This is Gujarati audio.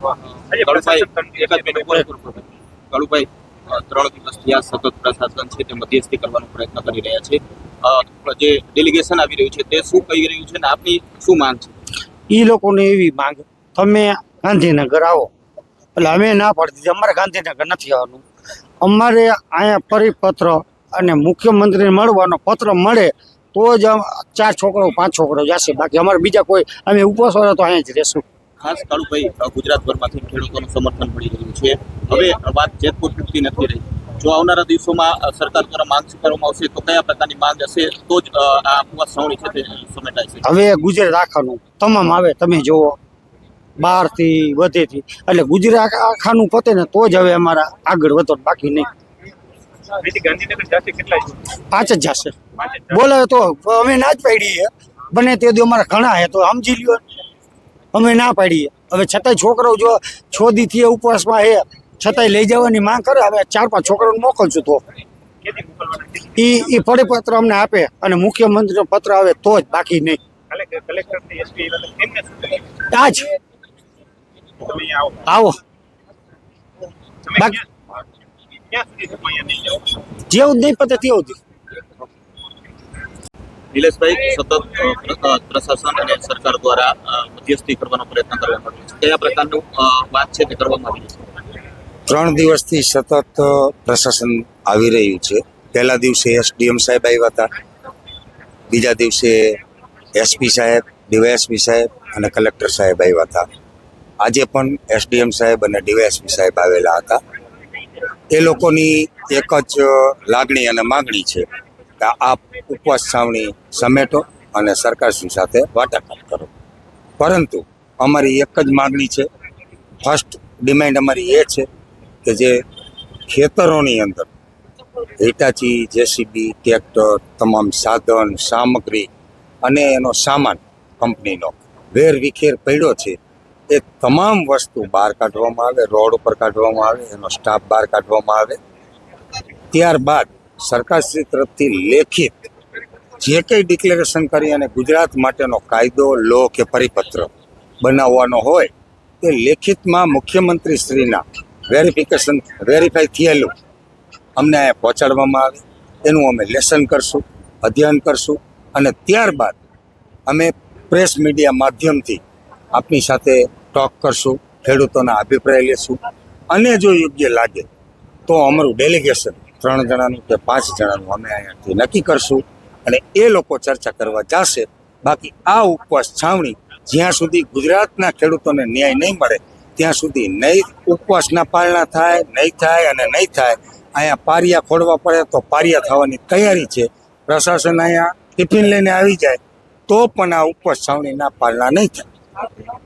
કાળુભાઈ, એક જ મિનિટ ઉભો રહો. કાળુભાઈ, 3 દિવસથી આ સતત પ્રશાસન છે તે મધ્યસ્થી કરવાનો પ્રયત્ન કરી રહ્યા છે. જે ડેલિગેશન આવી રહ્યું છે તે શું કહી રહ્યું છે ને આપની શું માંગ છે? એ લોકોને એવી માંગ, તમે ગાંધીનગર આવો એટલે અમે ના પડતી, અમારે ગાંધીનગર નથી આવવાનું. અમારે અહીંયા પરિપત્ર અને મુખ્યમંત્રીને મળવાનો પત્ર મળે તો જ 4 છોકરો 5 છોકરો જશે, બાકી અમારે બીજા કોઈ, અમે ઉપવાસવાળા તો અહીંયા જ રહેશું. ખાસ કાળુભાઈ, ગુજરાતભરમાંથી ખેડૂતોનું સમર્થન મળી રહ્યું છે. હવે વાત જેતપુર પૂરતી નથી રહી. જો આવનારા દિવસોમાં સરકાર દ્વારા માંગ સ્વીકારવામાં આવશે તો કયા પ્રકારની માંગ હશે તો જ આ ઉપવાસ છાવણી છે તે સમેટાય છે? હવે ગુજરાત આખાનું તમામ આવે, તમે જુઓ 12થી વધેથી, એટલે ગુજરાત આખાનું પતે ને તો જ હવે અમારા આગળ વધો, બાકી નહીં. ગાંધીનગર જાતે કેટલા 5 જ જશે. બોલે તો અમે ના જ પાડીએ, બને તે દી અમારા ઘણા હે તો સમજી લ્યો, અમે ના પાડીએ. હવે છતાંય છોકરો જો 6 દીથી ઉપવાસમાં હે છતાંય લઈ જવાની માંગ કરે, હવે 4-5 છોકરાઓને મોકલશું તો એ પરિપત્ર અમને આપે અને મુખ્યમંત્રીનો પત્ર આવે તો જ, બાકી નહીં. આજ આવો બાકી જેવું નહીં પતે તેવું જ. નિલેશભાઈ, સતત પ્રશાસન અને સરકાર દ્વારા મધ્યસ્થી કરવાનો પ્રયત્ન કરવામાં આવ્યો છે. કયા પ્રકારનું વાત છે તે કરવામાં આવી છે? 3 દિવસથી સતત પ્રશાસન આવી રહ્યું છે. પહેલા દિવસે એસડીએમ સાહેબ આવ્યા હતા, બીજા દિવસે એસપી સાહેબ, ડીવાયએસપી સાહેબ અને કલેક્ટર સાહેબ આવ્યા હતા. આજે પણ એસડીએમ સાહેબ અને ડીવાયએસપી સાહેબ આવેલા હતા. એ લોકોની એક જ લાગણી અને માગણી છે કે આ ઉપવાસ છાવણી સમેટો અને સરકારશ્રી સાથે વાટાઘાટ કરો. પરંતુ અમારી એક જ માગણી છે, ફર્સ્ટ ડિમાન્ડ અમારી એ છે કે જે ખેતરોની અંદર હિટાચી, જેસીબી, ટ્રેક્ટર, તમામ સાધન સામગ્રી અને એનો સામાન કંપનીનો વેર વિખેર પડ્યો છે, એ તમામ વસ્તુ બહાર કાઢવામાં આવે, રોડ ઉપર કાઢવામાં આવે, એનો સ્ટાફ બહાર કાઢવામાં આવે. ત્યારબાદ સરકારશ્રી તરફથી લેખિત જે કંઈ ડિક્લેરેશન કરી અને ગુજરાત માટેનો કાયદો, લો કે પરિપત્ર બનાવવાનો હોય તે લેખિતમાં મુખ્યમંત્રીશ્રીના વેરીફાઈ થયેલું અમને અહીંયા પહોંચાડવામાં આવે. એનું અમે લેસન કરશું, અધ્યયન કરશું અને ત્યારબાદ અમે પ્રેસ મીડિયા માધ્યમથી આપની સાથે ટોક કરશું, ખેડૂતોના અભિપ્રાય લેશું અને જો યોગ્ય લાગે તો અમારું ડેલિગેશન 3 જણાનું કે 5 જણાનું અમે અહીંયાથી નક્કી કરશું અને એ લોકો ચર્ચા કરવા જશે. બાકી આ ઉપવાસ છાવણી જ્યાં સુધી ગુજરાતના ખેડૂતોને ન્યાય નહીં મળે ત્યાં સુધી નહીં ઉપવાસના પાલના થાય, નહીં થાય અને નહીં થાય. અહીંયા પારિયા ખોડવા પડે તો પારિયા થવાની તૈયારી છે. પ્રશાસન અહીંયા ટિફિન લઈને આવી જાય તો પણ આ ઉપવાસ છાવણીના પાલના નહીં થાય.